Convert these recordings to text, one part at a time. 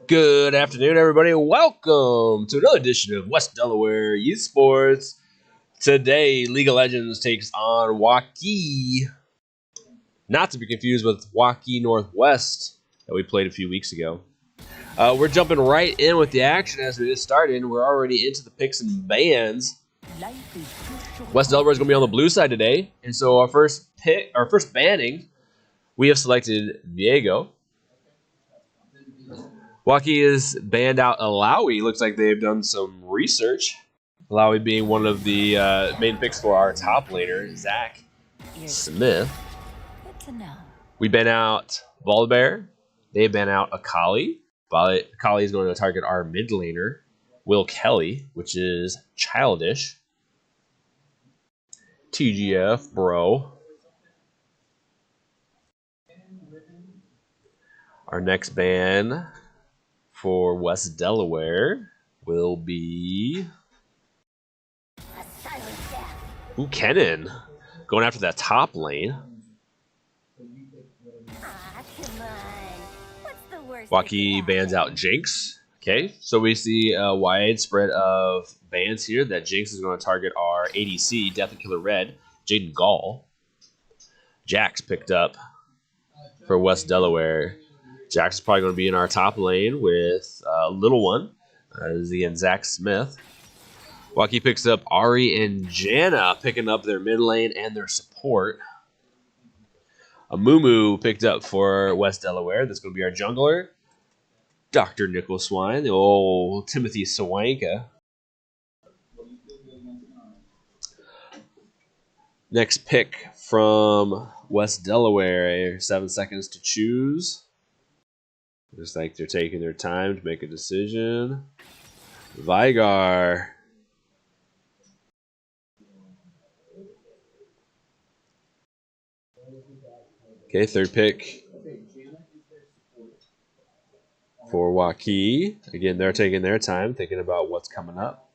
Good afternoon, everybody. Welcome to another edition of West Delaware Youth Sports. Today, League of Legends takes on Waukee, not to be confused with Waukee Northwest that we played a few weeks ago. We're jumping right in with the action as we get started. We're already into the picks and bans. West Delaware is going to be on the blue side today, and so our first banning, we have selected Diego. Waukee is banned out Alawi. Looks like they've done some research. Alawi being one of the main picks for our top laner, Zach Smith. We ban out Volbear. They ban out Akali. Akali is going to target our mid laner, Will Kelly, which is childish. TGF, bro. Our next ban for West Delaware will be Kennen, going after that top lane. Waukee bans out Jinx. Okay, so we see a wide spread of bans here that Jinx is going to target our ADC, Death and Killer Red, Jaden Gall. Jax picked up for West Delaware. Jax is probably going to be in our top lane with a little one. Again, Zach Smith. Waukee picks up Ari and Janna, picking up their mid lane and their support. Amumu picked up for West Delaware. That's going to be our jungler. Dr. Nickel Swine, the old Timothy Swanka. Next pick from West Delaware. 7 seconds to choose. Looks like they're taking their time to make a decision. Vigar. Okay, third pick for Waukee. Again, they're taking their time, thinking about what's coming up.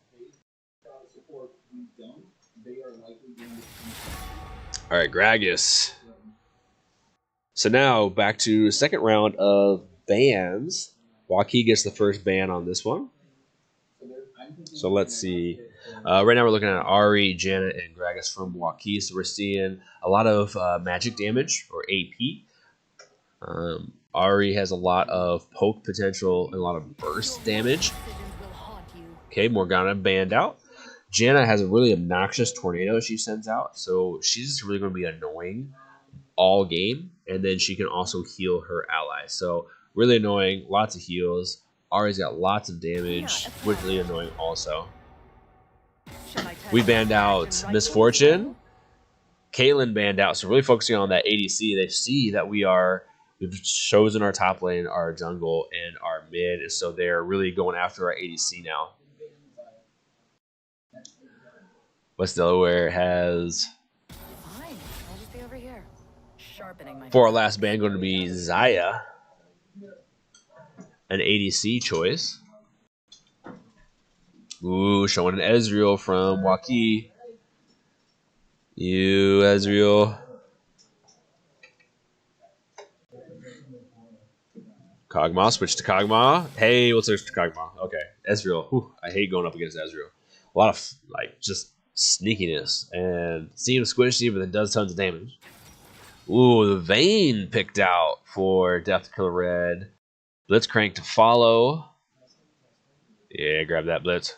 All right, Gragas. So now back to second round of bans. Waukee gets the first ban on this one. So let's see. Right now we're looking at Ari, Janet, and Gragas from Waukee. So we're seeing a lot of magic damage, or AP. Ari has a lot of poke potential and a lot of burst damage. Okay, Morgana banned out. Janna has a really obnoxious tornado she sends out, so she's just really going to be annoying all game, and then she can also heal her allies. So really annoying, lots of heals. Ari's got lots of damage, really annoying also. We banned out Misfortune. Caitlyn banned out, so really focusing on that ADC. They see that we've chosen our top lane, our jungle, and our mid, and so they're really going after our ADC now. West Delaware has, for our last ban, going to be Zaya, an ADC choice. Ooh, showing an Ezreal from Waukee. You, Ezreal. Kog'Maw, switch to Kog'Maw. Hey, we'll switch to Kog'Maw. Okay, Ezreal. Whew, I hate going up against Ezreal. A lot of, just sneakiness. And seems squishy, but it does tons of damage. Ooh, the Vayne picked out for Death Killer Red. Blitzcrank to follow. Yeah, grab that Blitz.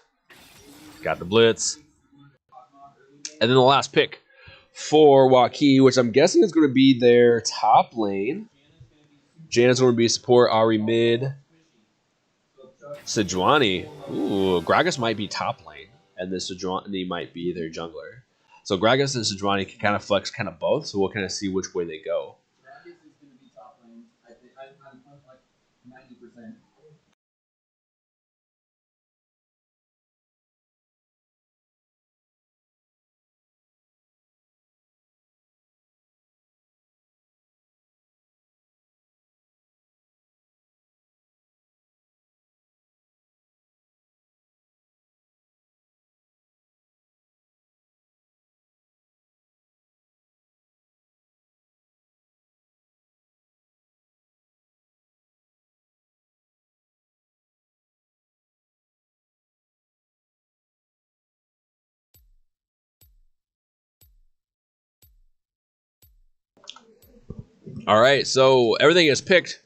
Got the Blitz. And then the last pick for Waukee, which I'm guessing is going to be their top lane. Jan's going to be support, Ari mid. Sejuani. Ooh, Gragas might be top lane, and then Sejuani might be their jungler. So Gragas and Sejuani can kind of flex kind of both, so we'll kind of see which way they go. All right, so everything is picked.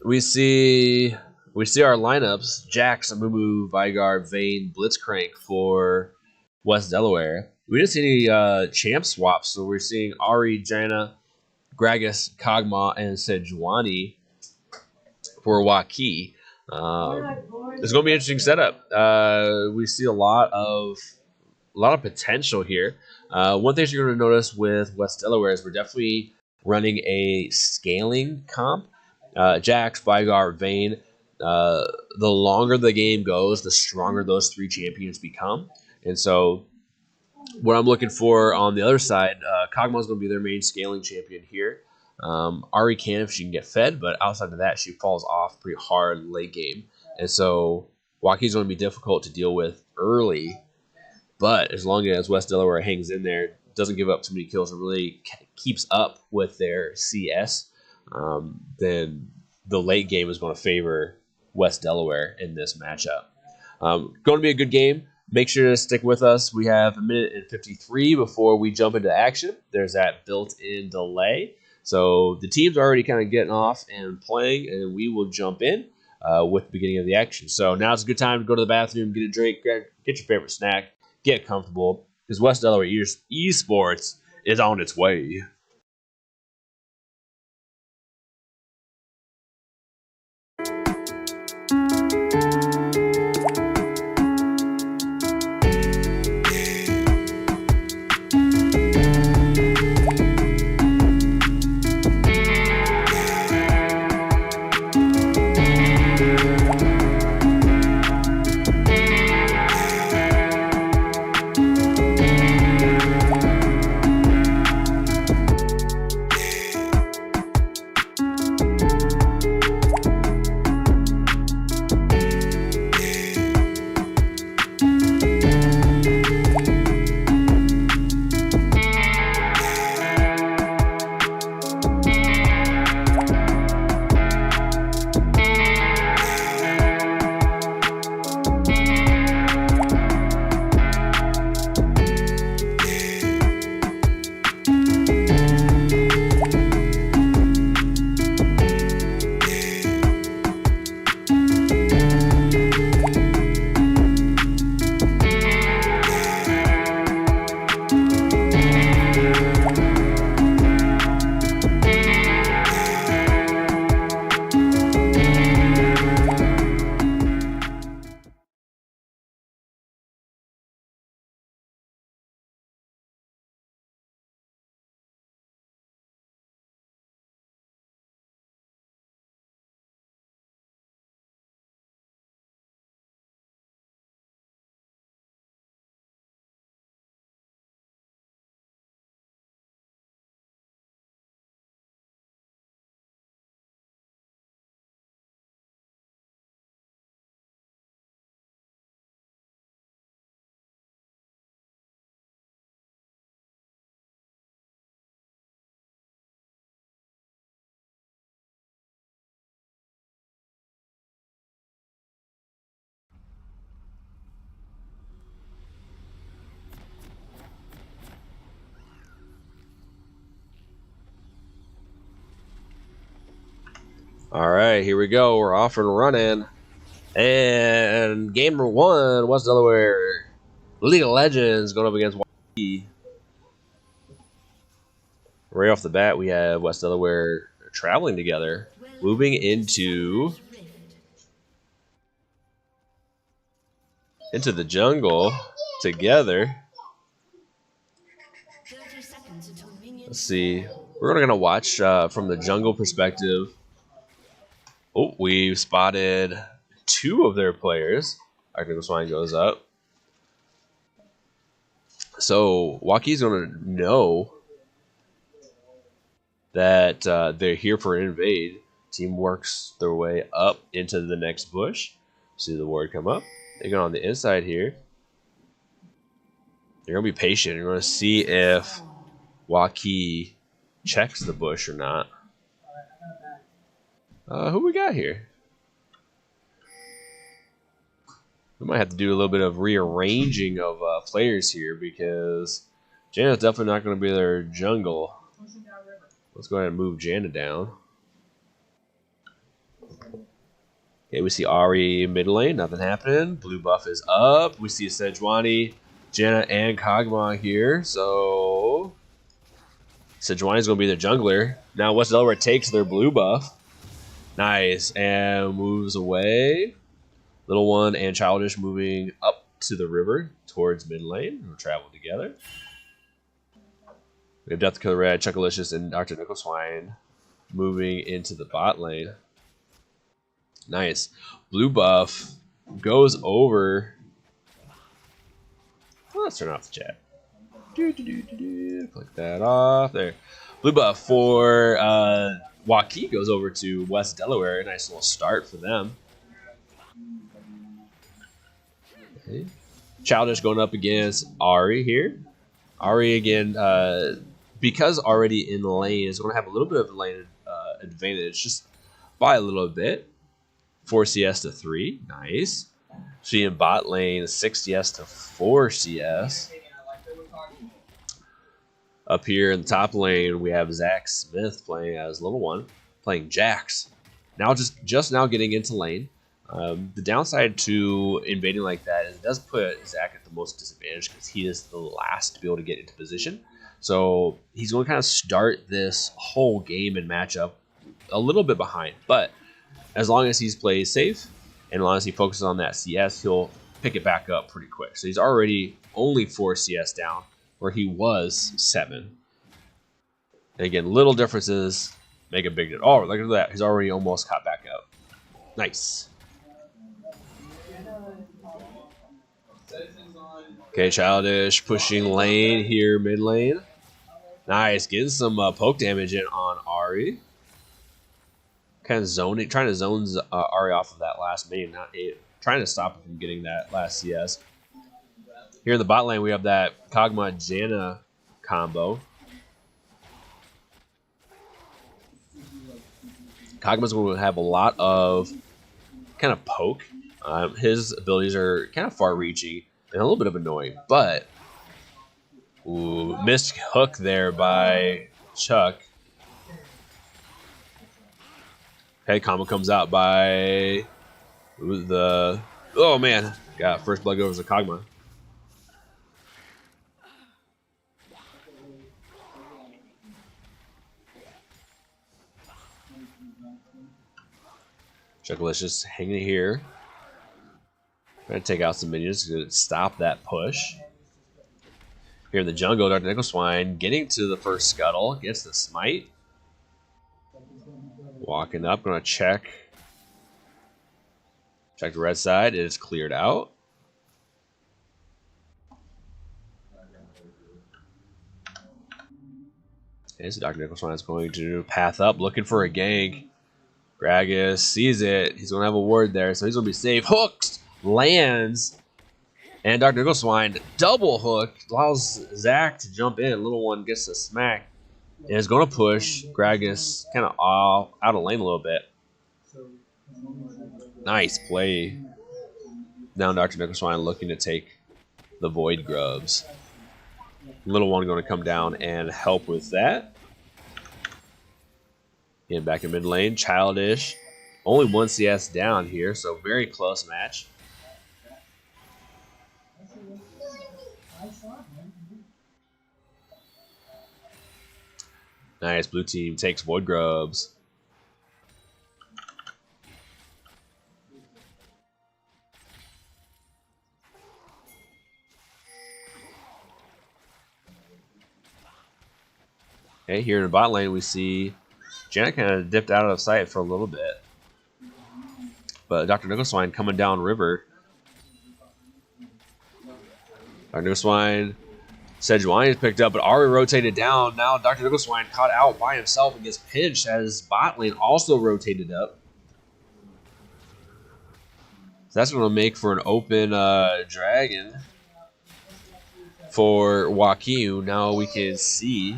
We see our lineups: Jax, Amumu, Vigard, Vayne, Blitzcrank for West Delaware. We didn't see any champ swaps, so we're seeing Ari, Jana, Gragas, Kog'Maw, and Sejuani for Waukee. It's going to be an interesting setup. We see a lot of potential here. One thing you're going to notice with West Delaware is we're definitely running a scaling comp. Jax, Vigard, Vayne. The longer the game goes, the stronger those three champions become. And so what I'm looking for on the other side, Kog'Maw is going to be their main scaling champion here. Ari can if she can get fed, but outside of that, she falls off pretty hard late game. And so Waukee is going to be difficult to deal with early. But as long as West Delaware hangs in there, doesn't give up too many kills, and really keeps up with their CS, then the late game is going to favor West Delaware in this matchup. Going to be a good game. Make sure to stick with us. We have a minute and 53 before we jump into action. There's that built-in delay. So the team's already kind of getting off and playing, and we will jump in with the beginning of the action. So now's a good time to go to the bathroom, get a drink, get your favorite snack, get comfortable, because West Delaware Esports is on its way. All right, here we go. We're off and running. And game number one, West Delaware League of Legends going up against Waukee. Right off the bat, we have West Delaware traveling together, moving into the jungle together. Let's see. We're going to watch from the jungle perspective. Oh, we've spotted two of their players. Technical Swine goes up. So Waukee's going to know that they're here for an invade. Team works their way up into the next bush. See the ward come up. They go on the inside here. They're going to be patient. You're going to see if Waukee checks the bush or not. Who we got here? We might have to do a little bit of rearranging of players here because Jana's definitely not going to be their jungle. Let's go ahead and move Jana down. Okay, we see Ari mid lane, nothing happening. Blue buff is up. We see Sejuani, Jana, and Kog'Maw here. So Sejuani's going to be the jungler. Now West Delaware takes their blue buff. Nice, and moves away. Little One and Childish moving up to the river towards mid lane. We'll travel together. We have Death Killer Red, Chuckalicious, and Dr. Nickleswine moving into the bot lane. Nice. Blue buff goes over. Well, let's turn off the chat. Click that off. There. Blue buff for Waukee goes over to West Delaware. Nice little start for them. Okay. Childish going up against Ari here. Ari again, because already in the lane, is going to have a little bit of a lane advantage, just by a little bit. 4 CS to 3, nice. She in bot lane, 6 CS to 4 CS. Up here in the top lane, we have Zach Smith playing as Little One, playing Jax. Now just now getting into lane. The downside to invading like that is it does put Zach at the most disadvantage because he is the last to be able to get into position. So he's going to kind of start this whole game and matchup a little bit behind. But as long as he plays safe and as long as he focuses on that CS, he'll pick it back up pretty quick. So he's already only 4 CS down where he was 7. And again, little differences make a big difference. Oh, look at that. He's already almost caught back up. Nice. Okay, Childish pushing lane here, mid lane. Nice, getting some poke damage in on Ari. Kind of zoning, trying to zone Ari off of that last main, trying to stop him from getting that last CS. Here in the bot lane, we have that Kog'Maw Jana combo. Kog'Maw's going to have a lot of kind of poke. His abilities are kind of far-reaching and a little bit of annoying, but missed hook there by Chuck. Okay, combo comes out by oh man, got first blood goes to Kog'Maw. Chuckalicious hanging here. Trying to take out some minions to stop that push. Here in the jungle, Dr. Nickleswine getting to the first scuttle, gets the smite. Walking up, gonna check the red side. It is cleared out. Okay, so Dr. Nickleswine is going to path up, looking for a gank. Gragas sees it. He's gonna have a ward there, so he's gonna be safe. Hooks, lands, and Dr. Nickleswine double hook allows Zach to jump in. Little One gets a smack. And is going to push Gragas kind of out of lane a little bit. Nice play. Now Dr. Nickleswine looking to take the Void Grubs. Little One going to come down and help with that. And back in mid lane, Childish. Only 1 CS down here, so very close match. Nice, blue team takes Void Grubs. Okay, here in the bot lane we see Janet kind of dipped out of sight for a little bit. But Dr. Nickleswine coming down river. Dr. Nickleswine, Sejuani is picked up, but Ari rotated down. Now Dr. Nickleswine caught out by himself and gets pinched as bot lane also rotated up. So that's going to make for an open dragon for Waukee. Now we can see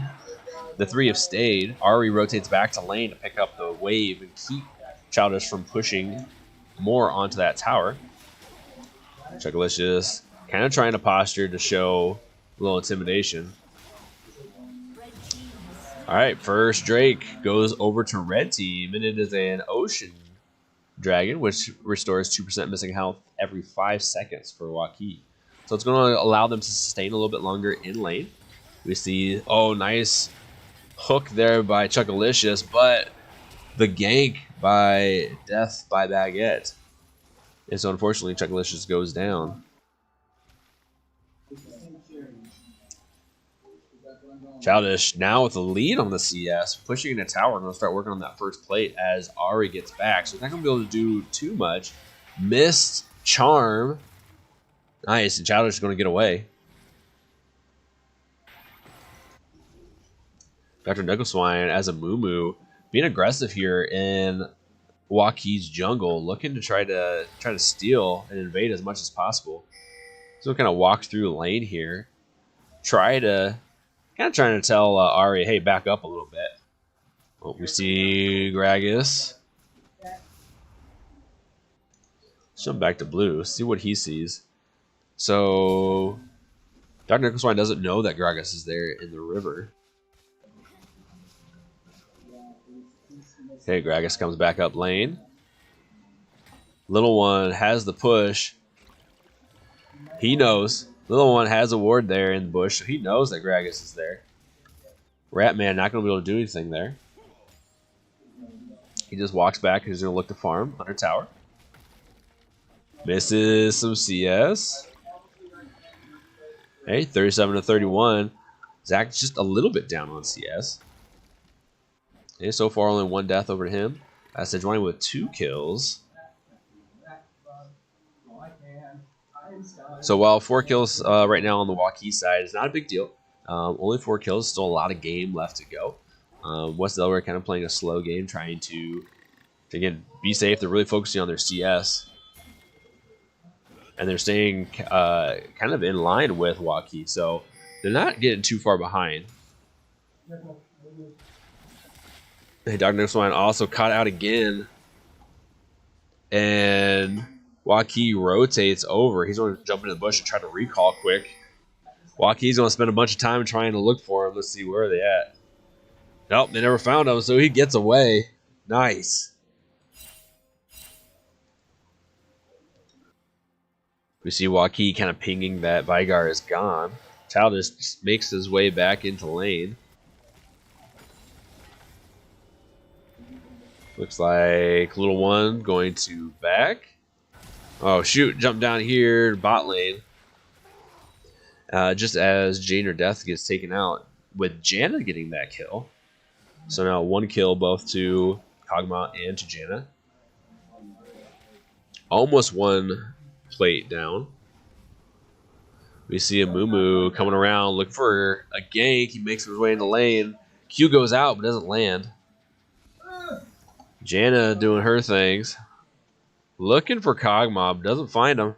the 3 have stayed. Ari rotates back to lane to pick up the wave and keep Childish from pushing more onto that tower. Chuckalicious kind of trying to posture to show a little intimidation. Alright, first Drake goes over to red team, and it is an Ocean Dragon, which restores 2% missing health every 5 seconds for Waukee. So it's going to allow them to sustain a little bit longer in lane. We see, oh, nice hook there by Chuckalicious, but the gank by Death by Baguette. And so unfortunately, Chuckalicious goes down. Childish now with the lead on the CS, pushing in a tower. Going to start working on that first plate as Ari gets back. So he's not going to be able to do too much. Missed Charm. Nice, and Childish is going to get away. Dr. Nickleswine as a Moo being aggressive here in Waukee's jungle, looking to try to steal and invade as much as possible. So kind of walk through the lane here, trying to tell Ari, hey, back up a little bit. Well, we see Gragas. Jump back to blue, see what he sees. So Dr. Nickleswine doesn't know that Gragas is there in the river. Okay, Gragas comes back up lane. Little One has the push. He knows. Little One has a ward there in the bush, so he knows that Gragas is there. Ratman not going to be able to do anything there. He just walks back and he's going to look to farm under tower. Misses some CS. Hey, 37 to 31. Zach's just a little bit down on CS. Okay, so far only 1 death over to him. Sejuani with 2 kills. So while 4 kills right now on the Waukee side is not a big deal. Only 4 kills, still a lot of game left to go. West Delaware kind of playing a slow game, trying to again, be safe. They're really focusing on their CS. And they're staying kind of in line with Waukee, so they're not getting too far behind. Hey, Dr. Nickleswine also caught out again. And Waukee rotates over. He's going to jump into the bush and try to recall quick. Waukee's going to spend a bunch of time trying to look for him. Let's see, where are they at? Nope, they never found him, so he gets away. Nice. We see Waukee kind of pinging that Vigar is gone. Childish just makes his way back into lane. Looks like Little One going to back. Oh, shoot. Jump down here, bot lane. Just as Jane or Death gets taken out, with Janna getting that kill. So now 1 kill both to Kog'Maw and to Janna. Almost 1 plate down. We see a Moo coming around looking for a gank. He makes his way into lane. Q goes out but doesn't land. Janna doing her things. Looking for Kog'Maw, but doesn't find him.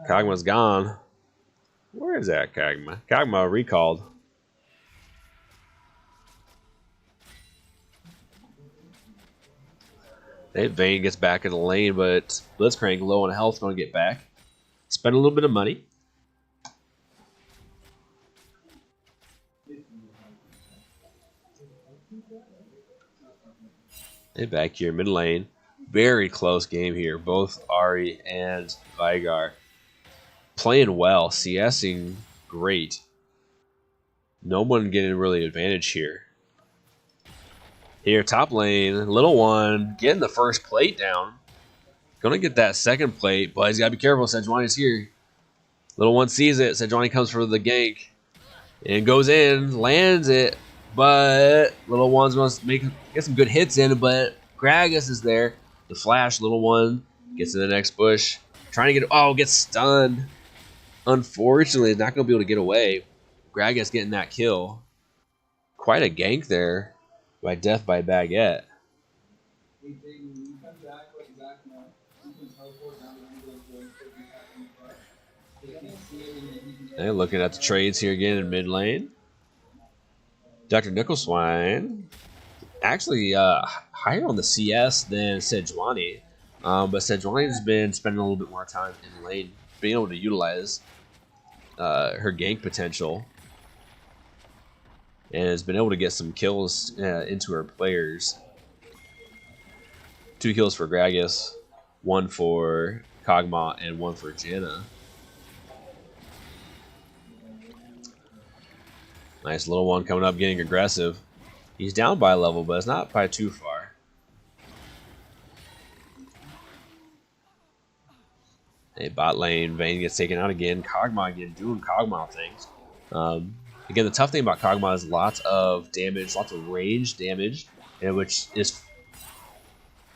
Kog'Maw's gone. Where is that Kog'Maw? Kog'Maw recalled. Hey, Vayne gets back in the lane, but Blitzcrank low on health, going to get back. Spend a little bit of money. Hey, back here, mid lane. Very close game here. Both Ari and Vigar playing well, CSing great. No one getting really advantage here. Here, top lane, Little One getting the first plate down. Gonna get that second plate, but he's gotta be careful. Sejuani's here. Little One sees it. Sejuani comes for the gank and goes in, lands it, but Little One's gonna get some good hits in, but Gragas is there. The flash, Little One gets in the next bush, trying to get gets stunned. Unfortunately, not gonna be able to get away. Gragas getting that kill. Quite a gank there by Death by Baguette. And looking at the trades here again in mid lane. Dr. Nickleswine actually higher on the CS than Sejuani, but Sejuani's been spending a little bit more time in lane, being able to utilize her gank potential. and has been able to get some kills into her players. 2 kills for Gragas, 1 for Kog'Maw, and 1 for Janna. Nice little one coming up, getting aggressive. He's down by a level, but it's not by too far. Hey, bot lane, Vayne gets taken out again. Kog'Maw again, doing Kog'Maw things. Again, the tough thing about Kog'Maw is lots of damage, lots of range damage, and which is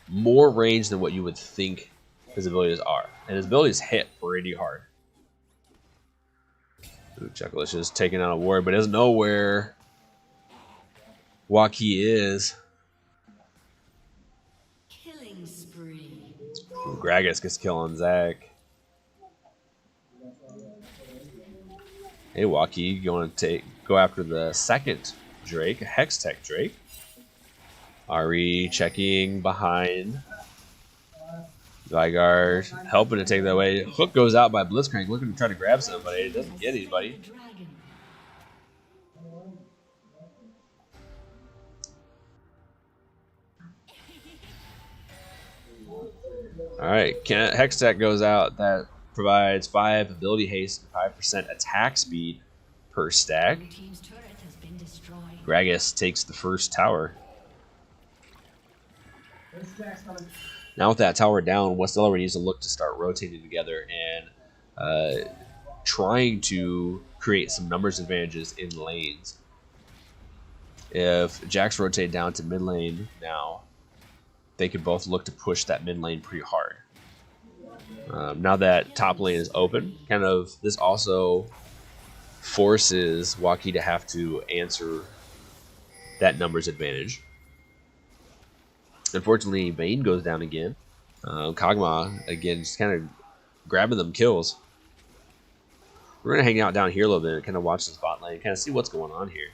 more range than what you would think his abilities are. And his abilities hit pretty hard. Chucklish is taking out a ward, but doesn't know where Waukee is. Killing spree. Gragas gets kill on Zach. Hey, Waukee, you want to go after the second Drake, a Hex Tech Drake. Ari checking behind. Veigar helping to take that away. Hook goes out by Blitzcrank, looking to try to grab somebody. It doesn't get anybody. Alright, Hex Tech goes out. That provides 5 ability haste and 5% attack speed per stack. Gragas takes the first tower. Now with that tower down, West Delaware needs to look to start rotating together and trying to create some numbers advantages in lanes. If Jax rotate down to mid lane now, they could both look to push that mid lane pretty hard. Now that top lane is open, this also forces Waukee to have to answer that numbers advantage. Unfortunately, Vayne goes down again. Kog'Maw, again, just kind of grabbing them kills. We're going to hang out down here a little bit and kind of watch this bot lane, kind of see what's going on here.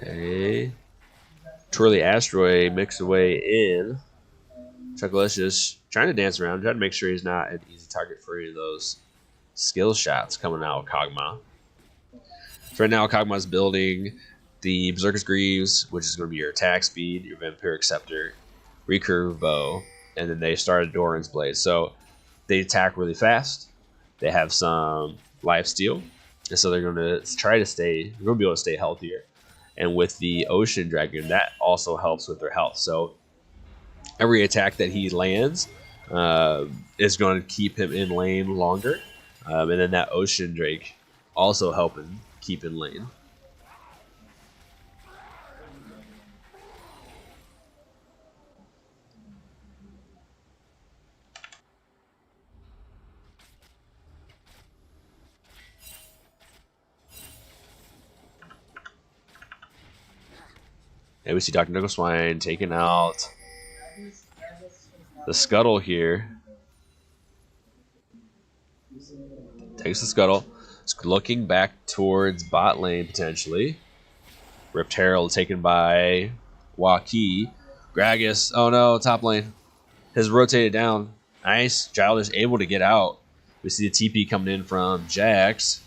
Hey. Twirly Asteroid makes his way in. Chuckalicious trying to dance around, trying to make sure he's not an easy target for any of those skill shots coming out of Kog'Maw. So right now, Kog'Maw's building the Berserker's Greaves, which is going to be your attack speed, your Vampiric Scepter, Recurve Bow, and then they started Doran's Blade. So they attack really fast. They have some lifesteal, and so they're going to try to stay. They're going to be able to stay healthier. And with the Ocean Dragon, that also helps with their health. So every attack that he lands is going to keep him in lane longer, and then that Ocean Drake also helping keep in lane. And we see Dr. Nickel Swine taking out the Scuttle here. Takes the Scuttle. It's looking back towards bot lane potentially. Rift Herald taken by Waukee. Gragas, oh no, top lane. Has rotated down. Nice. Childish able to get out. We see the TP coming in from Jax.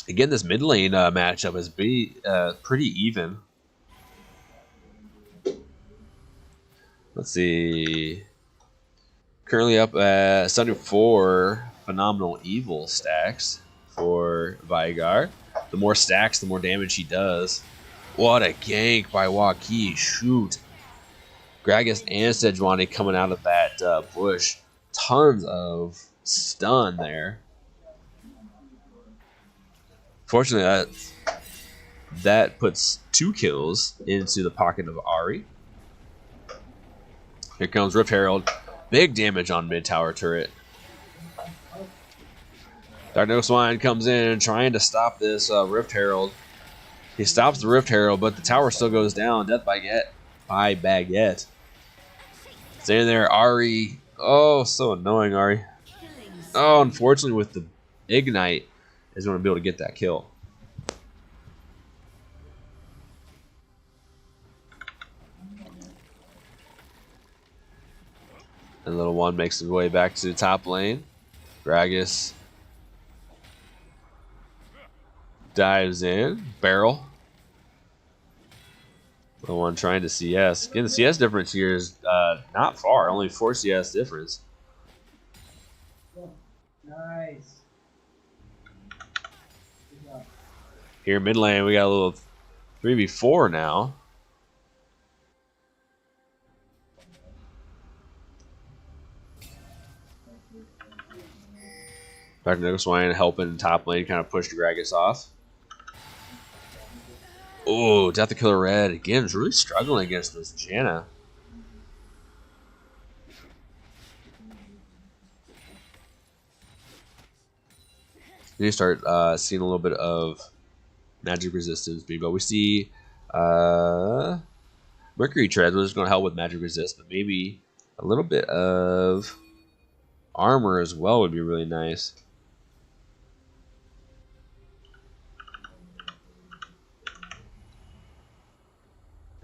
Again, this mid lane matchup is pretty even. Let's see. Currently up at 74 Phenomenal Evil stacks for Veigar. The more stacks, the more damage he does. What a gank by Waukee. Shoot. Gragas and Sejuani coming out of that bush. Tons of stun there. Fortunately, that puts 2 kills into the pocket of Ari. Here comes Rift Herald. Big damage on mid-tower turret. Dark Swine comes in trying to stop this Rift Herald. He stops the Rift Herald, but the tower still goes down. Death by Baguette. Standing there, Ari. Oh, so annoying, Ari. Oh, unfortunately, with the Ignite, is going to be able to get that kill. And little one makes his way back to the top lane. Gragas dives in. Barrel. Little one trying to CS. Again, the CS difference here is not far. Only 4 CS difference. Nice. Here mid lane, we got a little 3v4 now. Dr. Nicholswine helping top lane, kind of pushed Gragas off. Oh, Death to Killer Red again is really struggling against this Janna. You start seeing a little bit of magic resistance, but we see Mercury Treads, which is going to help with magic resist, but maybe a little bit of armor as well would be really nice.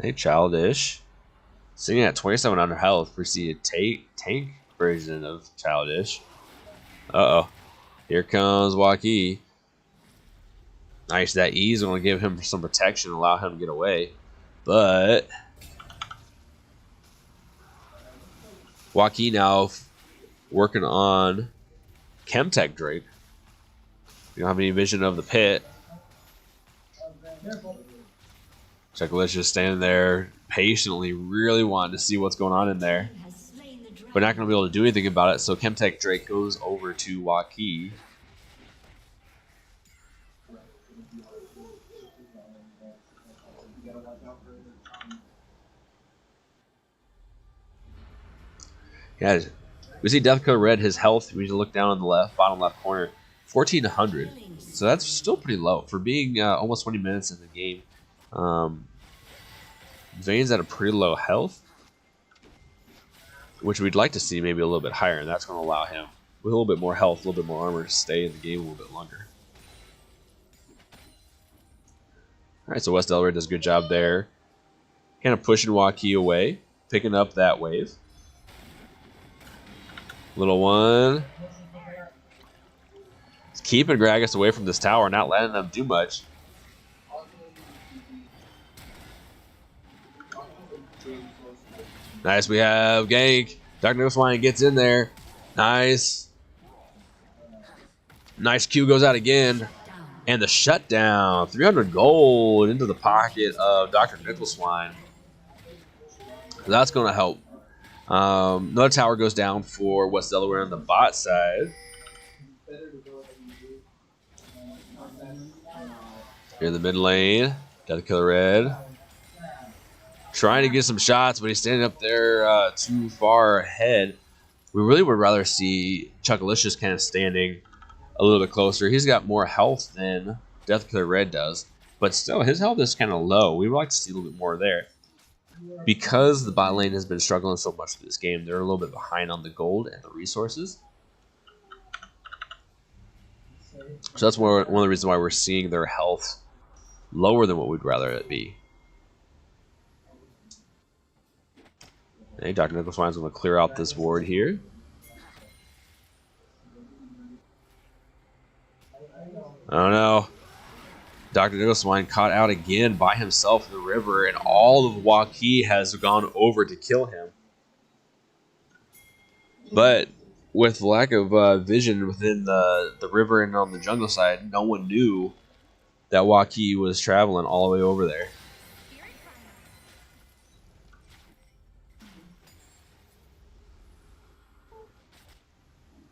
Hey, Childish. Sitting at 2700 health, we see a tank version of Childish. Uh-oh. Here comes Waukee. Nice, that E is going to give him some protection and allow him to get away. But Waukee now working on Chemtech Drake. You don't have any vision of the pit. Chucklish just standing there patiently, really wanting to see what's going on in there. But not going to be able to do anything about it, so Chemtech Drake goes over to Waukee. Yeah, we see Death Code Red, his health, we need to look down on the left, bottom left corner, 1400. So that's still pretty low for being almost 20 minutes in the game. Zane's at a pretty low health, which we'd like to see maybe a little bit higher, and that's going to allow him, with a little bit more health, a little bit more armor, to stay in the game a little bit longer. Alright, so West Delaware does a good job there. Kind of pushing Waukee away, picking up that wave. Little one. It's keeping Gragas away from this tower, not letting them do much. Nice, we have gank. Dr. Nicholswine gets in there. Nice. Nice Q goes out again. And the shutdown. 300 gold into the pocket of Dr. Nicholswine. That's going to help. Another tower goes down for West Delaware on the bot side. Here in the mid lane. Got the Killer Red. Trying to get some shots, but he's standing up there too far ahead. We really would rather see Chuckalicious kind of standing a little bit closer. He's got more health than Death Killer Red does, but still, his health is kind of low. We would like to see a little bit more there. Because the bot lane has been struggling so much through this game, they're a little bit behind on the gold and the resources. So that's one of the reasons why we're seeing their health lower than what we'd rather it be. Hey, Dr. Nicholswine's going to clear out this ward here. Oh no. Dr. Nicholswine caught out again by himself in the river, and all of Waukee has gone over to kill him. But with lack of vision within the river and on the jungle side, no one knew that Waukee was traveling all the way over there.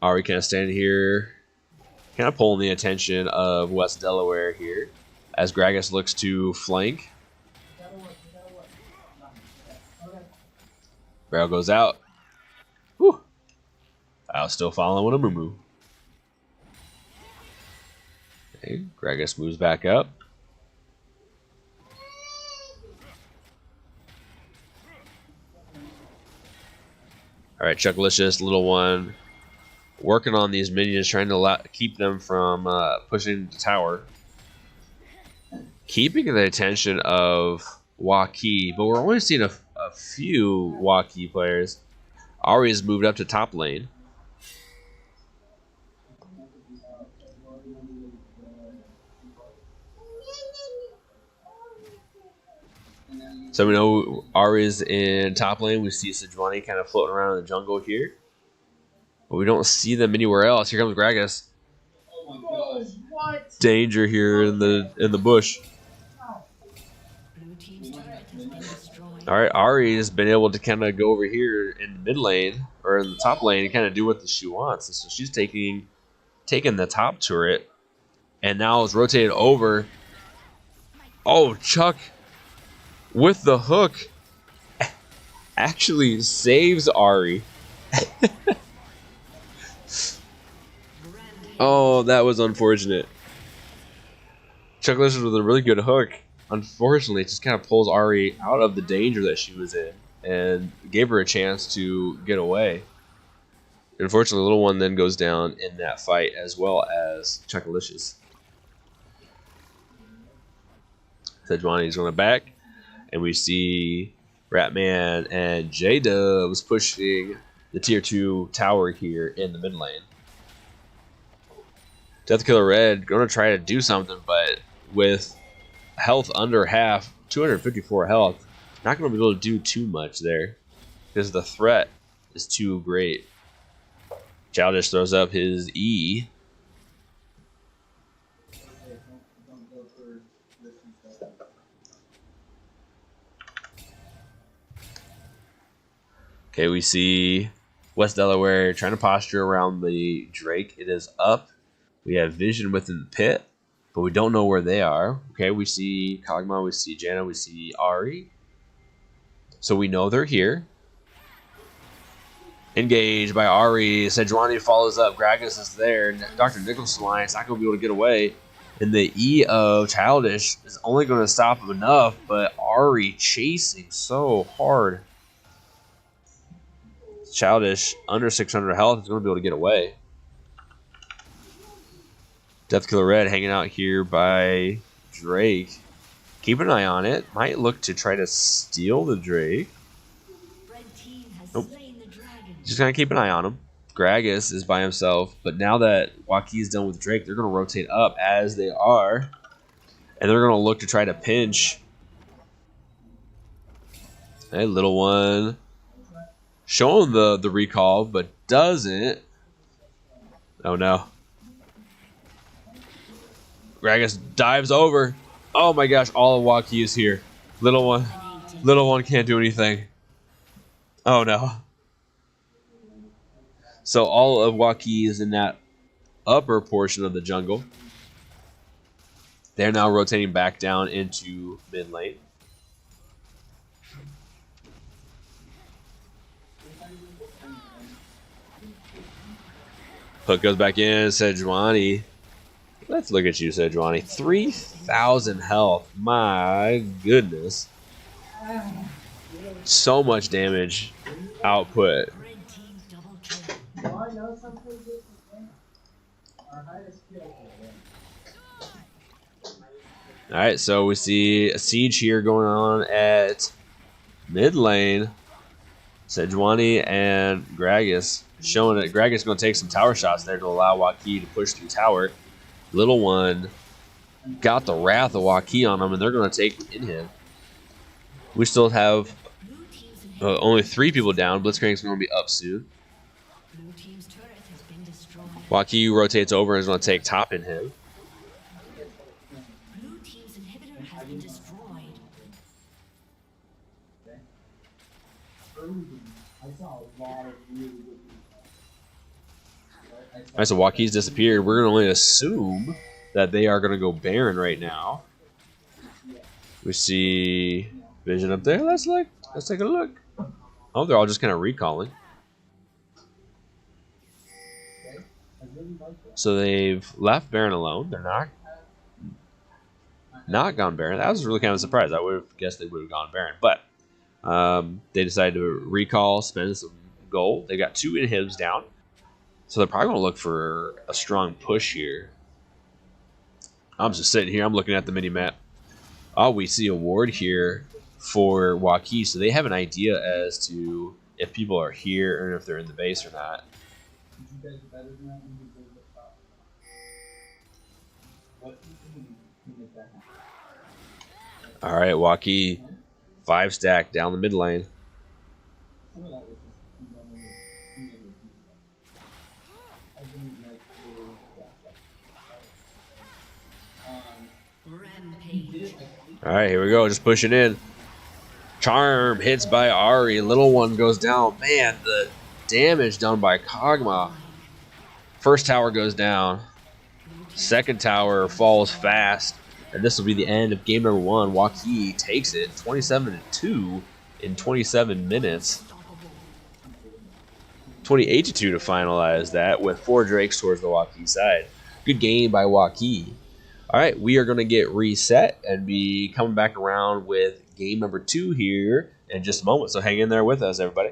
Ari kind of standing here, kind of pulling the attention of West Delaware here, as Gragas looks to flank. Barrel goes out. Whew. I was still following a moo-moo. Okay, Gragas moves back up. Alright, Chuckalicious, little one, working on these minions, trying to keep them from pushing the tower. Keeping the attention of Waukee, but we're only seeing a few Waukee players. Ari's moved up to top lane. So we know Ari's in top lane. We see Sejuani kind of floating around in the jungle here. But we don't see them anywhere else. Here comes Gragas. Oh, what? Danger here in the bush. Blue team's turret has been destroyed. Alright, Ari has been able to kind of go over here in the mid lane, or in the top lane, and kind of do what she wants. And so she's taking the top turret, and now is rotated over. Oh, Chuck with the hook actually saves Ari. Oh, that was unfortunate. Chuck Licious with a really good hook. Unfortunately, it just kind of pulls Ari out of the danger that she was in and gave her a chance to get away. Unfortunately, Little One then goes down in that fight, as well as Chuck Licious. Sejuani's going back, and we see Ratman and J-Dubs pushing the tier 2 tower here in the mid lane. Deathkiller Red going to try to do something, but with health under half, 254 health, not going to be able to do too much there because the threat is too great. Childish throws up his E. Okay, we see West Delaware trying to posture around the Drake. It is up. We have Vision within the pit, but we don't know where they are. Okay, we see Kog'Maw, we see Janna, we see Ari. So we know they're here. Engaged by Ari. Sejuani follows up. Gragas is there. Dr. Nicholson is not going to be able to get away. And the E of Childish is only going to stop him enough, but Ari chasing so hard. Childish, under 600 health, is going to be able to get away. Deathkiller Red hanging out here by Drake. Keep an eye on it. Might look to try to steal the Drake. Red team has Nope. slain the dragon. Just gonna keep an eye on him. Gragas is by himself, but now that Waukee is done with Drake, they're gonna rotate up as they are, and they're gonna look to try to pinch. Hey, Little One, showing the recall, but doesn't. Oh no! Gragas dives over. Oh my gosh! All of Waukee is here. Little One can't do anything. Oh no! So all of Waukee is in that upper portion of the jungle. They're now rotating back down into mid lane. Hook goes back in. Sejuani. Let's look at you, Sejuani. 3,000 health. My goodness. So much damage output. Red team double kill. Alright, so we see a siege here going on at mid lane. Sejuani and Gragas showing that Gragas is going to take some tower shots there to allow Waukee to push through tower. Little One got the wrath of Waukee on him, and they're going to take in him. We still have Blue team's inhibitor. only 3 people down. Blitzcrank's going to be up soon. Blue team's turret has been destroyed. Waukee rotates over and is going to take top in him. Blue team's inhibitor has been destroyed. Alright, so Waukee's disappeared. We're going to only assume that they are going to go Baron right now. We see Vision up there. Let's look. Let's take a look. Oh, they're all just kind of recalling. So they've left Baron alone. They're not gone Baron. That was really kind of a surprise. I would have guessed they would have gone Baron. But they decided to recall, spend some gold. They got 2 inhibs down. So they're probably going to look for a strong push here. I'm just sitting here. I'm looking at the mini-map. Oh, we see a ward here for Waukee. So they have an idea as to if people are here or if they're in the base or not. All right, Waukee, 5-stack down the mid lane. Rampage. All right, here we go. Just pushing in. Charm hits by Ari. Little one goes down. Man, the damage done by Kog'Maw. First tower goes down. Second tower falls fast. And this will be the end of game number 1. Waukee takes it 27-2 in 27 minutes. 28-2 to finalize that with 4 Drakes towards the Waukee side. Good game by Waukee. All right, we are going to get reset and be coming back around with game number 2 here in just a moment. So hang in there with us, everybody.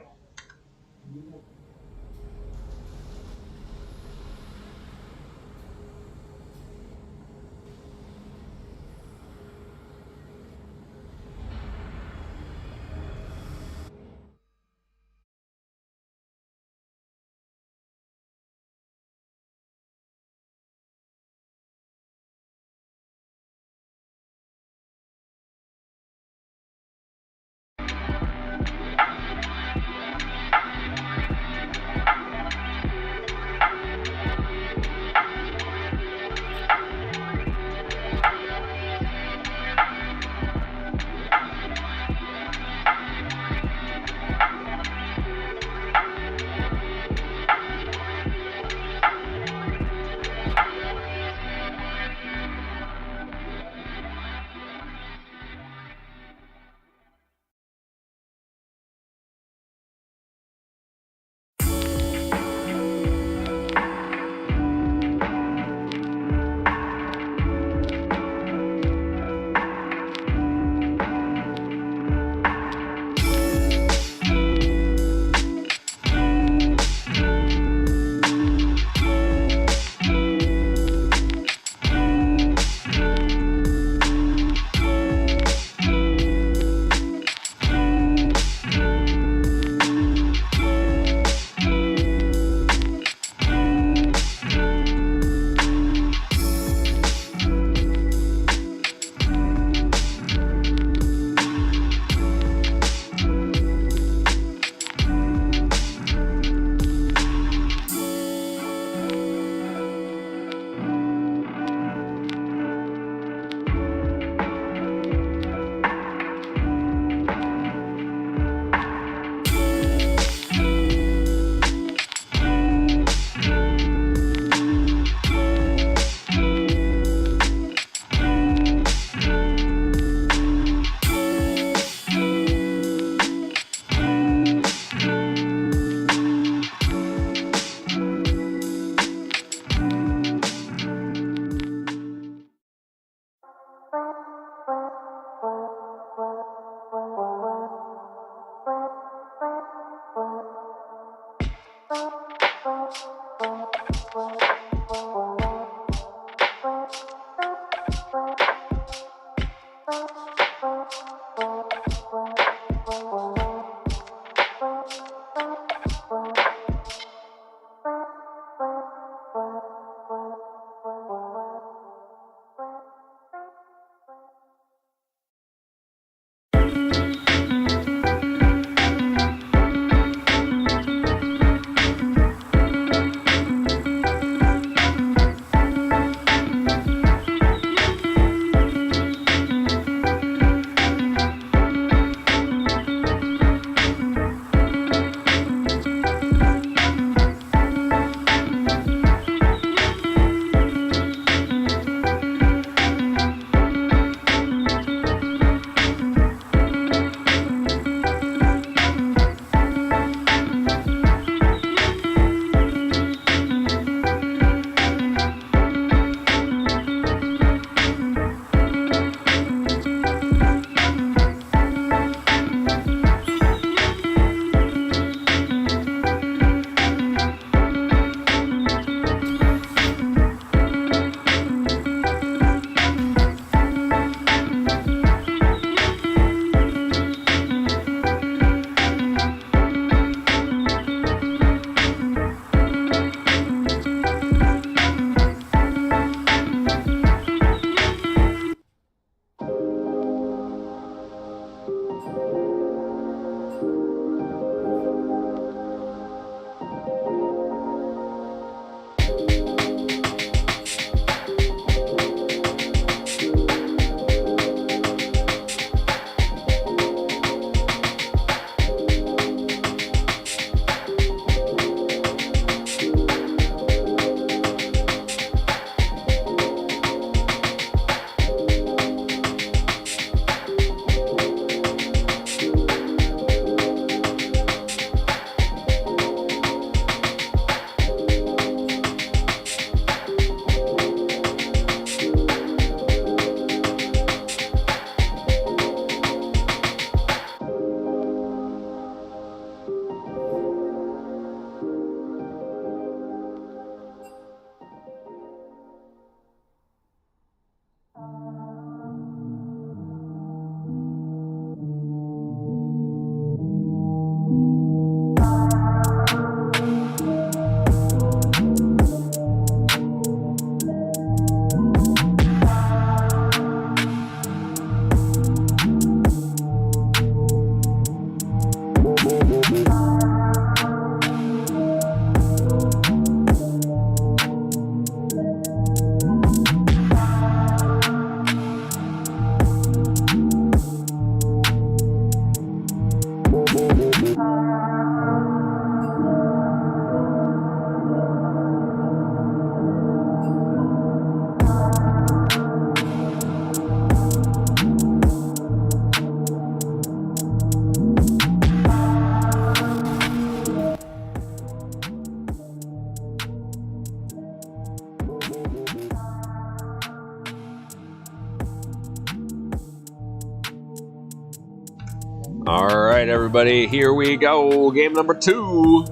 Alright, everybody, here we go. Game number 2.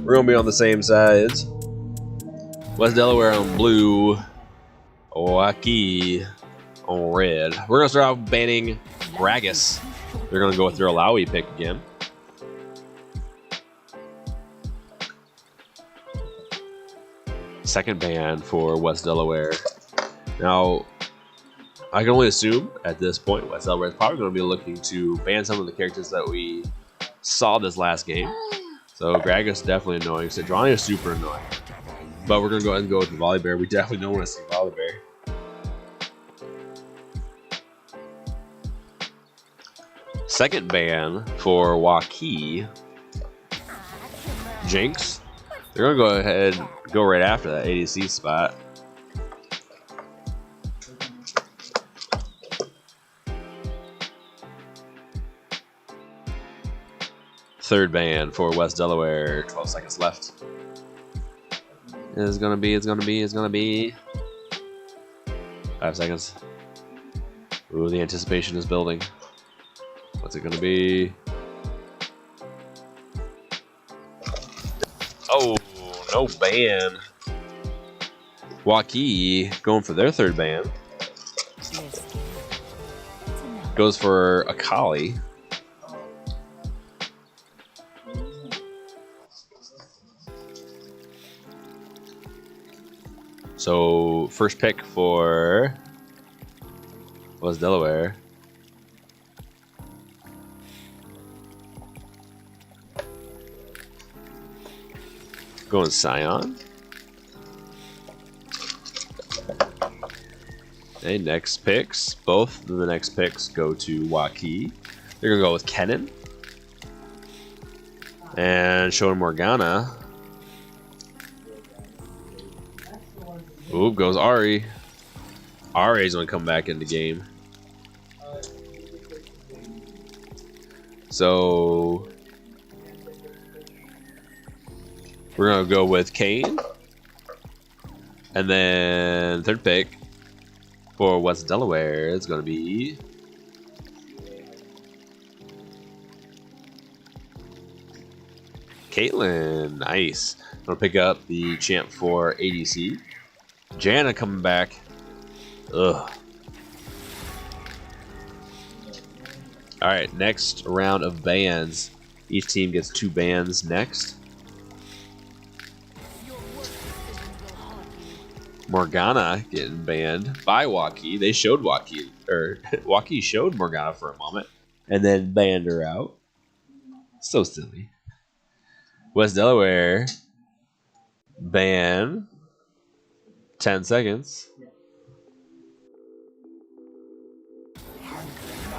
We're going to be on the same sides. West Delaware on blue. Waukee on red. We're going to start off banning Gragas. They're going to go with their Alawi pick again. Second ban for West Delaware. Now, I can only assume at this point West Delaware is probably going to be looking to ban some of the characters that we saw this last game. So Gragas is definitely annoying. Sedrani is super annoying. But we're going to go ahead and go with the Volibear. We definitely don't want to see Volibear. Second ban for Waukee. Jinx. They're going to go ahead and go right after that ADC spot. Third ban for West Delaware. 12 seconds left. It's gonna be 5 seconds. Ooh, the anticipation is building. What's it gonna be? Oh, no ban. Waukee going for their third ban. Goes for Akali. So, first pick for West Delaware. Going Scion. Okay, next picks. Both of the next picks go to Waukee. They're going to go with Kennen. And showing Morgana. Oop, goes Ari. Ari's going to come back in the game. So we're going to go with Kane. And then third pick for West Delaware is going to be Caitlyn. Nice. I'm going to pick up the champ for ADC. Janna coming back. Ugh. Alright, next round of bans. Each team gets 2 bans next. Morgana getting banned by Waukee. They showed Waukee, or Waukee showed Morgana for a moment and then banned her out. So silly. West Delaware ban 10 seconds.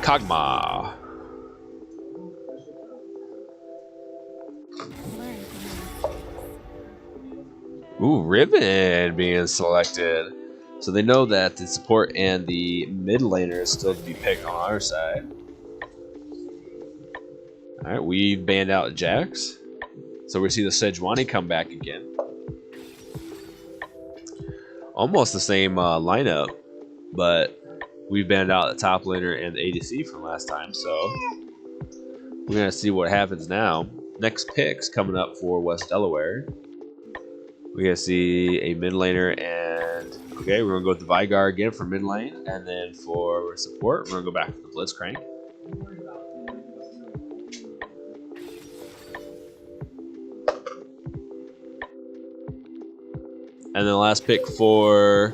Kog'Maw. Ooh, Ribbon being selected. So they know that the support and the mid laner is still to be picked on our side. Alright, we banned out Jax. So we see the Sejuani come back again. Almost the same lineup, but we banned out the top laner and the ADC from last time, so we're gonna see what happens now. Next picks coming up for West Delaware. We gotta see a mid laner and okay, we're gonna go with the Vigar again for mid lane, and then for support, we're gonna go back to the Blitzcrank. And then the last pick for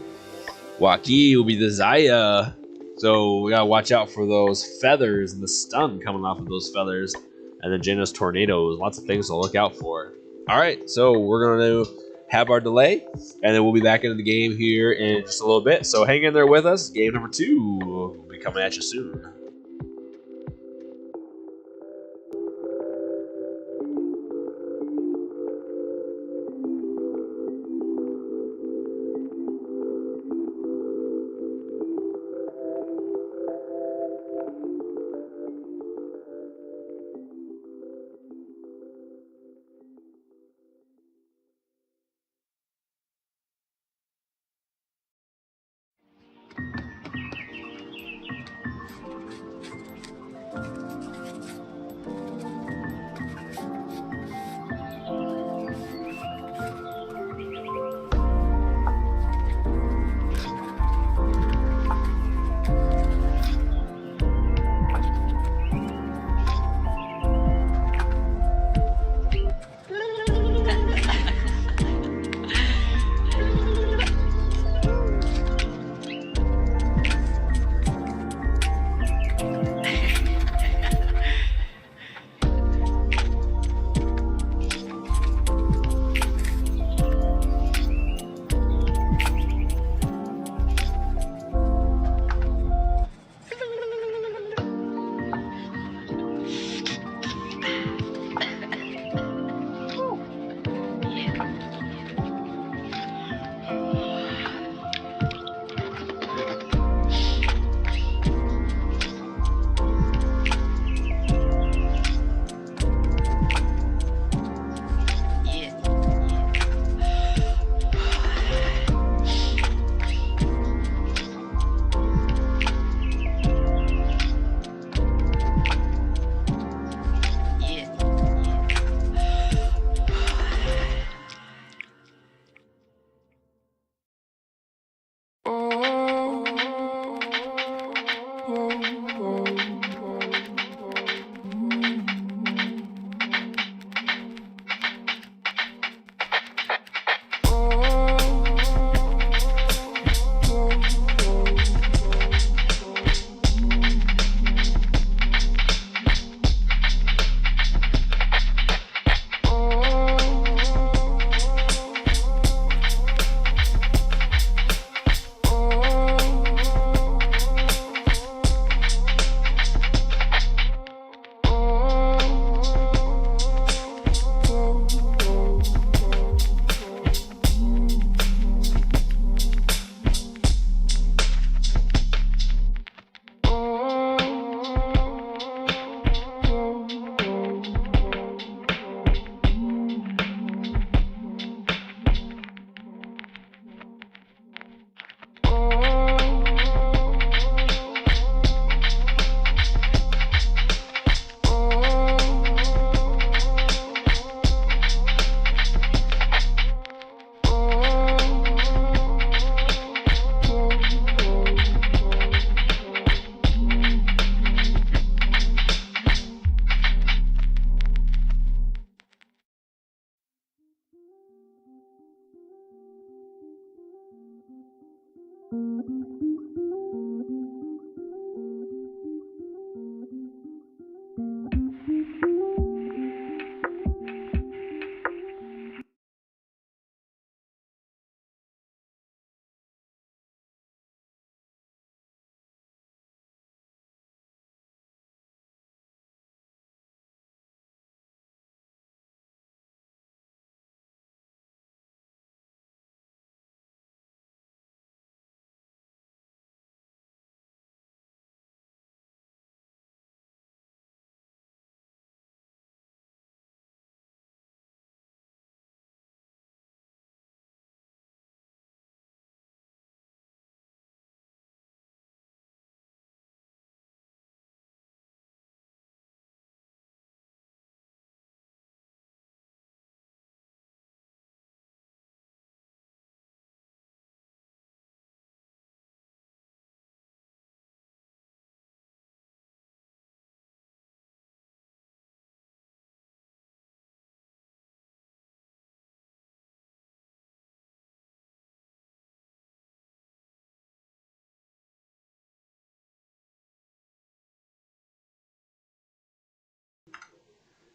Waukee will be the Zaya. So we gotta watch out for those feathers and the stun coming off of those feathers. And then Janna's tornadoes. Lots of things to look out for. Alright, so we're gonna have our delay. And then we'll be back into the game here in just a little bit. So hang in there with us. Game number 2 will be coming at you soon.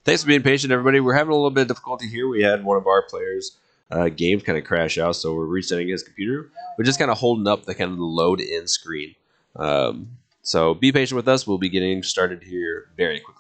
Thanks for being patient, everybody. We're having a little bit of difficulty here. We had one of our players' games kind of crash out, so we're resetting his computer. We're just kind of holding up the kind of the load in screen. So be patient with us. We'll be getting started here very quickly.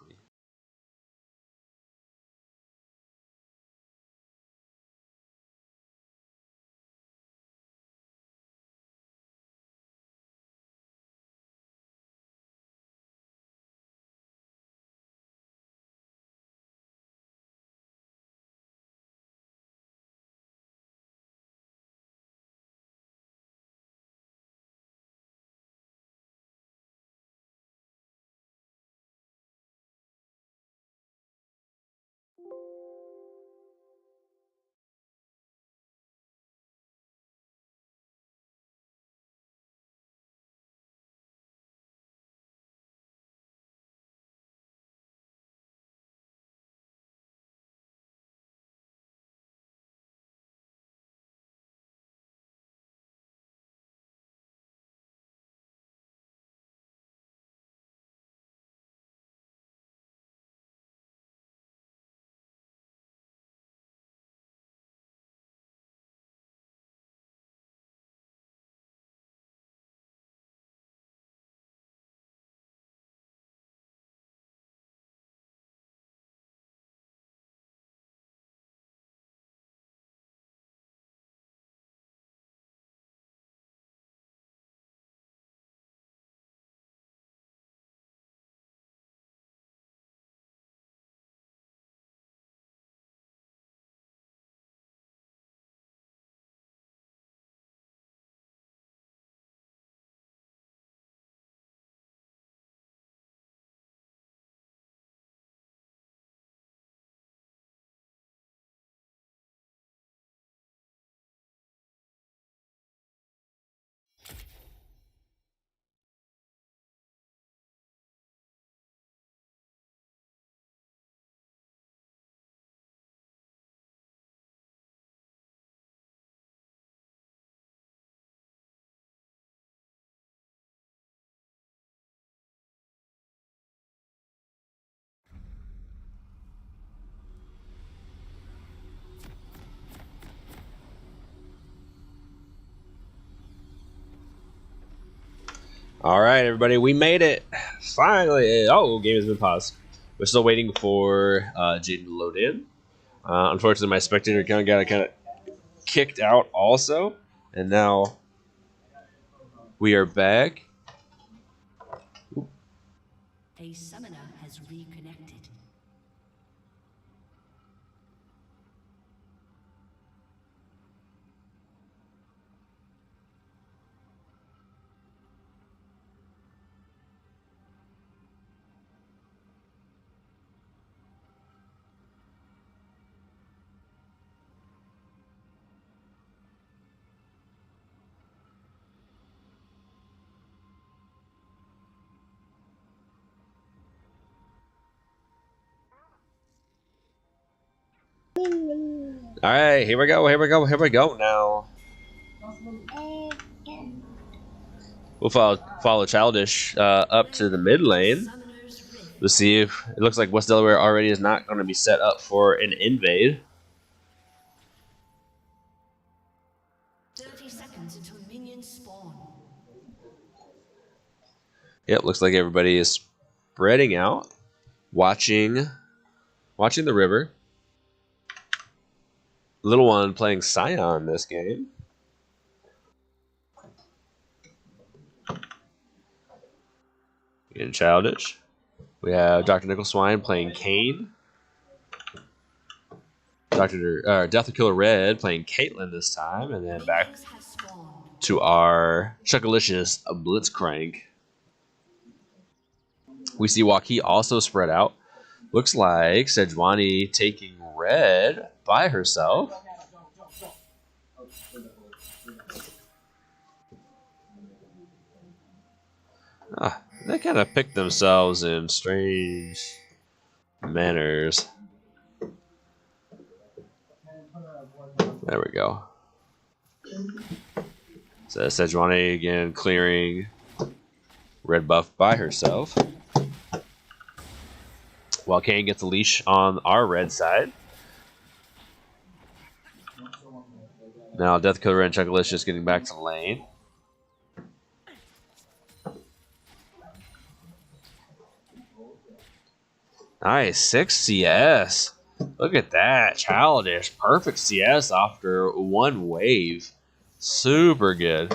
All right, everybody, we made it. Finally. Oh, game has been paused. We're still waiting for Jaden to load in. Unfortunately, my spectator account got kind of kicked out also. And now we are back. A summoner has reconnected. All right, here we go. Here we go. Here we go now. We'll follow Childish up to the mid lane. Summoner's Rift. We'll see if it looks like West Delaware already is not going to be set up for an invade. 30 seconds until minions spawn. Yep, looks like everybody is spreading out, watching the river. Little one playing Scion this game. In Childish. We have Dr. Nickel Swine playing Kane. Death of Killer Red playing Caitlyn this time. And then back Minions have spawned. to our Chuckalicious Blitzcrank. We see Waukee also spread out. Looks like Sejuani taking red by herself. They kind of pick themselves in strange manners. There we go. So Sejuani again clearing red buff by herself. While Kane gets a leash on our red side. Now Death Killer and Chuckalicious getting back to lane. Nice, 6 CS. Look at that, Childish. Perfect CS after one wave. Super good.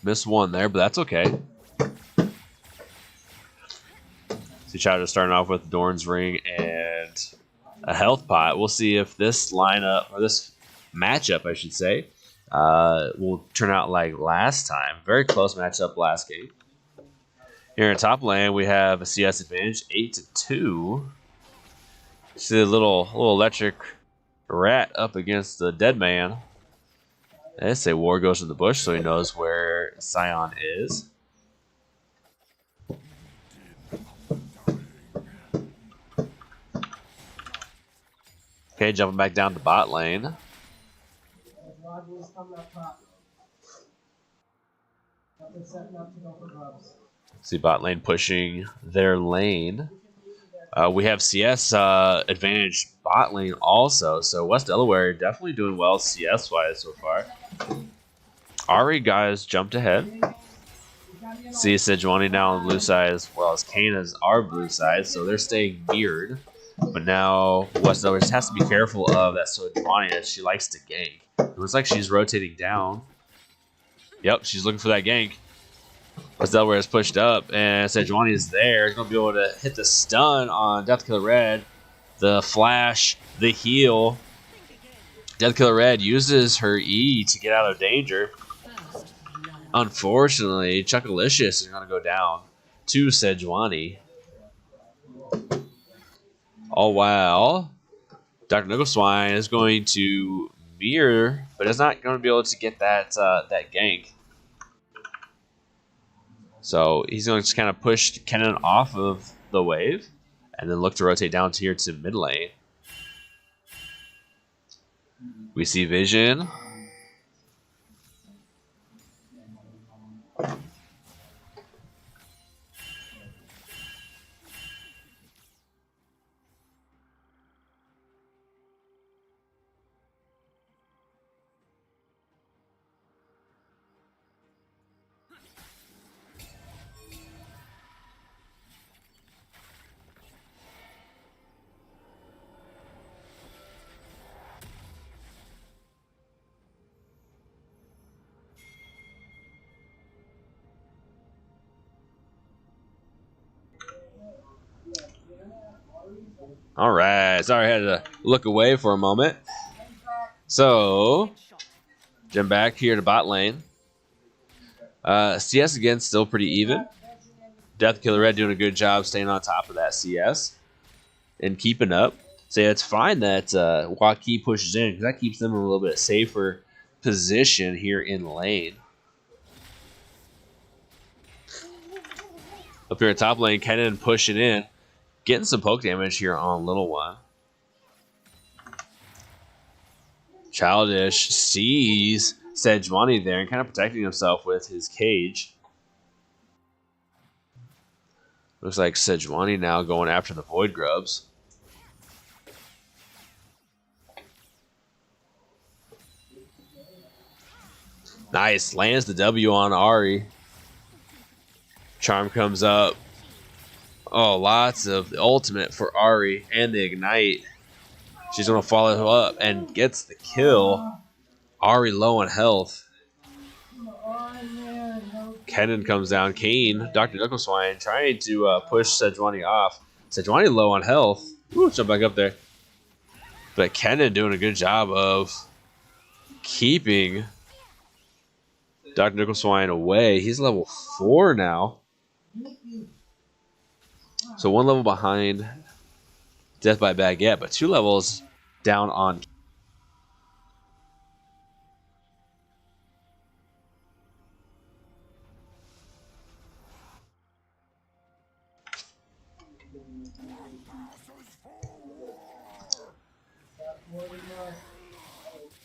Missed one there, but that's okay. See Childish starting off with Dorn's Ring and a health pot. We'll see if this lineup, or this matchup, I should say, will turn out like last time. Very close matchup last game. Here in top lane, we have a CS advantage, 8-2. See the little electric rat up against the dead man. They say War goes to the bush, so he knows where Scion is. Okay, jumping back down to bot lane. See bot lane pushing their lane. We have CS advantage bot lane also, so West Delaware definitely doing well CS wise so far. Ari guys jumped ahead. See Sejuani now on the blue side as well as Kane is our blue side, so they're staying mirrored. But now West Delaware just has to be careful of that Sejuani as she likes to gank. It looks like she's rotating down. Yep, she's looking for that gank. West Delaware is pushed up, and Sejuani is there. He's going to be able to hit the stun on Death Killer Red. The flash, the heal. Death Killer Red uses her E to get out of danger. Unfortunately, Chuckalicious is going to go down to Sejuani. All while Dr. Nickleswine is going to mirror, but is not going to be able to get that gank. So he's going to just kind of push Kennen off of the wave and then look to rotate down to here to mid lane. We see Vision. All right, sorry I had to look away for a moment. So, jump back here to bot lane. CS again, still pretty even. Death Killer Red doing a good job staying on top of that CS and keeping up. So yeah, it's fine that Waukee pushes in because that keeps them in a little bit safer position here in lane. Up here at top lane, Kennen pushing in. Getting some poke damage here on Little One. Childish sees Sejuani there and kind of protecting himself with his cage. Looks like Sejuani now going after the Void Grubs. Nice. Lands the W on Ari. Charm comes up. Oh, lots of the ultimate for Ari and the Ignite. She's going to follow up and gets the kill. Ari low on health. Kennen comes down. Kane, Dr. Knuckleswine, trying to push Sejuani off. Sejuani low on health. Ooh, jump back up there. But Kennen doing a good job of keeping Dr. Knuckleswine away. He's level 4 now. So 1 level behind Death by Baguette, but 2 levels down on.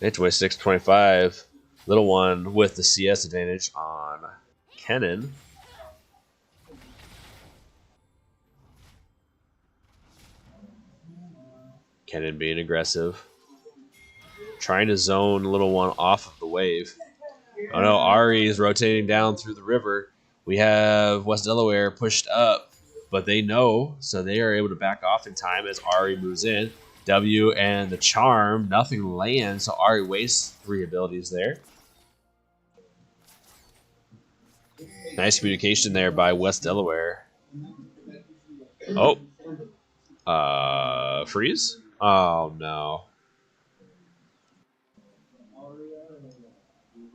It's way 625. Little one with the CS advantage on Kennen. Kennen being aggressive. Trying to zone little one off of the wave. Oh no, Ari is rotating down through the river. We have West Delaware pushed up, but they know, so they are able to back off in time as Ari moves in. W and the Charm, nothing lands, so Ari wastes 3 abilities there. Nice communication there by West Delaware. Oh. Freeze? Oh no.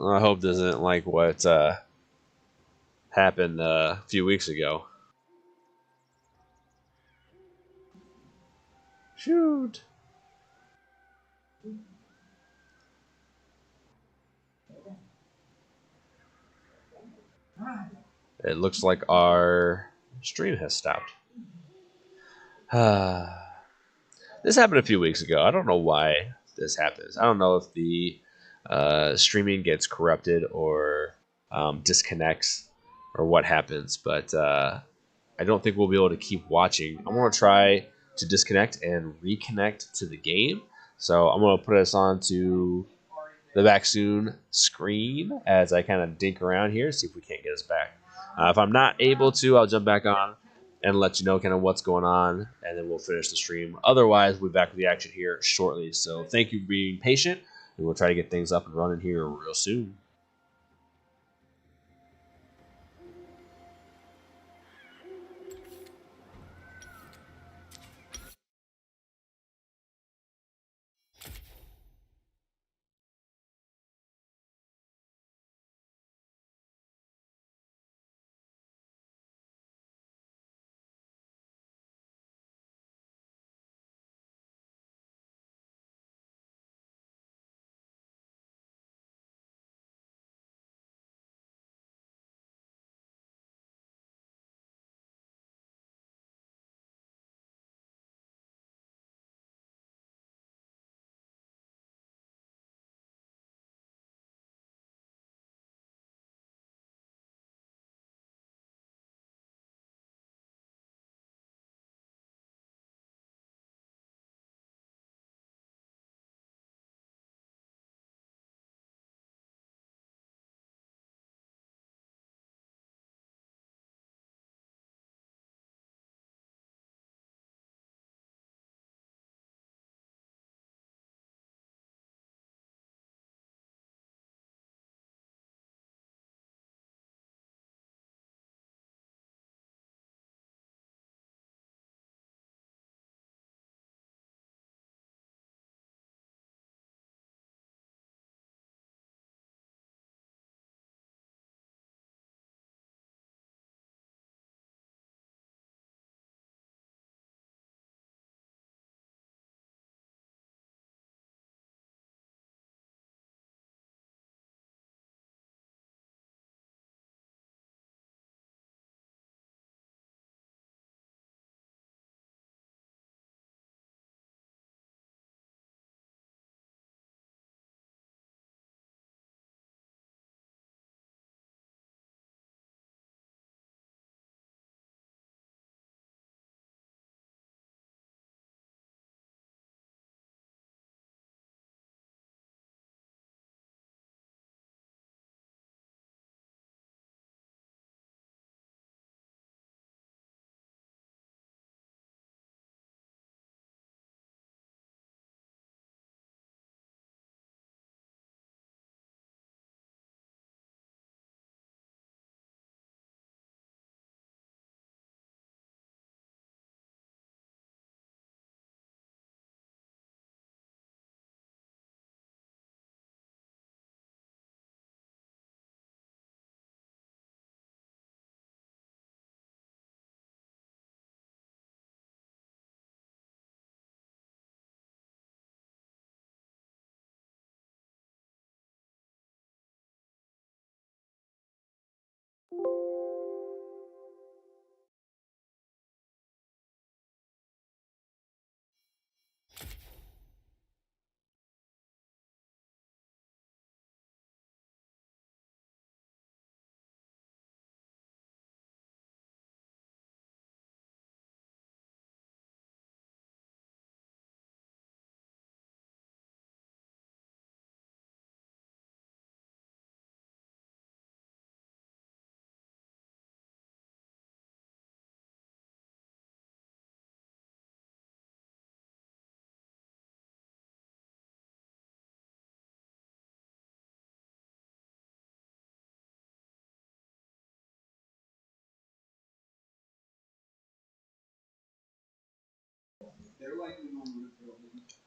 I hope this isn't like what happened a few weeks ago. Shoot. It looks like our stream has stopped. This happened a few weeks ago. I don't know why this happens. I don't know if the streaming gets corrupted or disconnects or what happens, but I don't think we'll be able to keep watching. I'm going to try to disconnect and reconnect to the game. So I'm going to put us on to the back soon screen as I kind of dink around here, see if we can't get us back. If I'm not able to, I'll jump back on and let you know kind of what's going on, and then we'll finish the stream. Otherwise, we'll be back with the action here shortly. So thank you for being patient, and we'll try to get things up and running here real soon.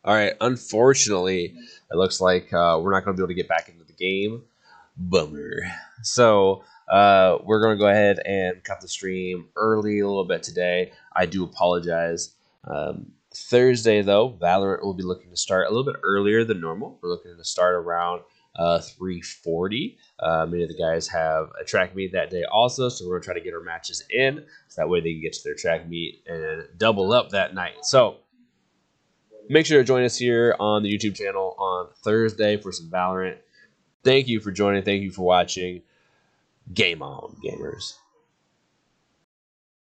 All right, unfortunately, it looks like we're not going to be able to get back into the game. Bummer. So we're going to go ahead and cut the stream early a little bit today. I do apologize. Thursday, though, Valorant will be looking to start a little bit earlier than normal. We're looking to start around 3:40. Many of the guys have a track meet that day also, so we're going to try to get our matches in, so that way they can get to their track meet and double up that night. So make sure to join us here on the YouTube channel on Thursday for some Valorant. Thank you for joining. Thank you for watching. Game on, gamers.